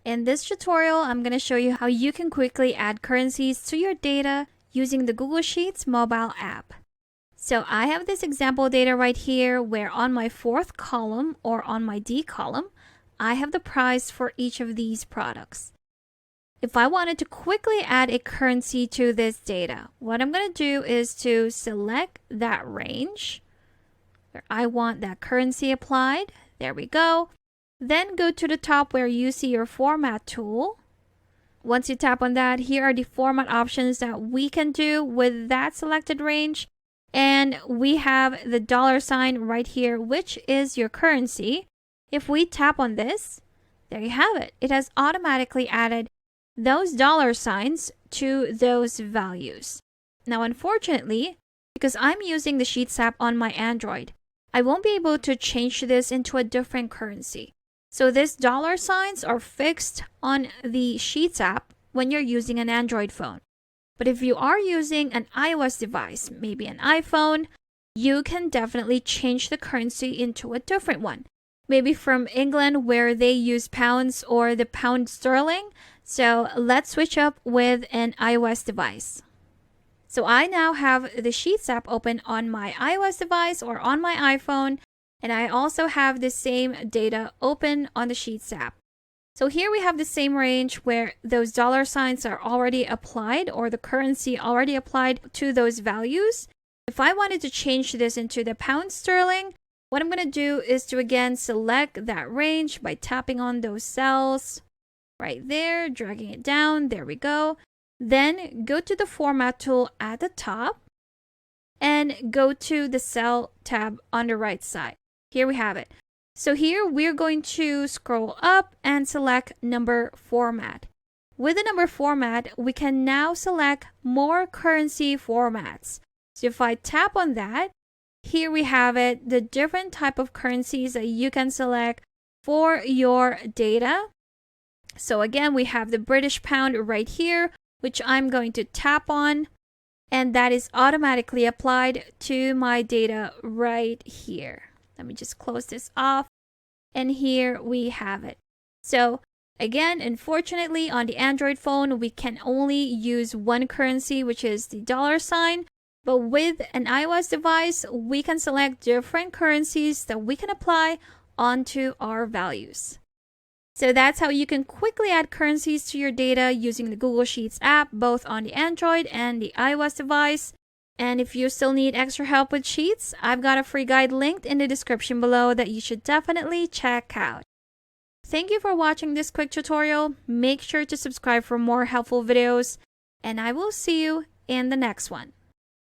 In this tutorial, I'm going to show you how you can quickly add currencies to your data using the Google Sheets mobile app. So I have this example data right here where on my fourth column or on my D column, I have the price for each of these products. If I wanted to quickly add a currency to this data, what I'm going to do is to select that range where I want that currency applied. There we go. Then go to the top where you see your format tool. Once you tap on that, here are the format options that we can do with that selected range. And we have the $sign right here, which is your currency. If we tap on this, there you have it. It has automatically added those $signs to those values. Now, unfortunately, because I'm using the Sheets app on my Android, I won't be able to change this into a different currency. So these $signs are fixed on the Sheets app when you're using an Android phone. But if you are using an iOS device, maybe an iPhone, you can definitely change the currency into a different one. Maybe from England where they use pounds or the pound sterling. So let's switch up with an iOS device. So I now have the Sheets app open on my iOS device or on my iPhone, and I also have the same data open on the Sheets app. So here we have the same range where those $signs are already applied or the currency already applied to those values. If I wanted to change this into the pound sterling, what I'm going to do is to again select that range by tapping on those cells right there, dragging it down. There we go. Then go to the format tool at the top and go to the cell tab on the right side. Here we have it. So here we're going to scroll up and select number format. With the number format, we can now select more currency formats. So if I tap on that, here we have it, the different type of currencies that you can select for your data. So again, we have the British pound right here, which I'm going to tap on, and that is automatically applied to my data right here. Let me just close this off, and here we have it. So again, unfortunately, on the Android phone, we can only use one currency, which is the $sign. But with an iOS device, we can select different currencies that we can apply onto our values. So that's how you can quickly add currencies to your data using the Google Sheets app, both on the Android and the iOS device. And if you still need extra help with Sheets, I've got a free guide linked in the description below that you should definitely check out. Thank you for watching this quick tutorial. Make sure to subscribe for more helpful videos, and I will see you in the next one.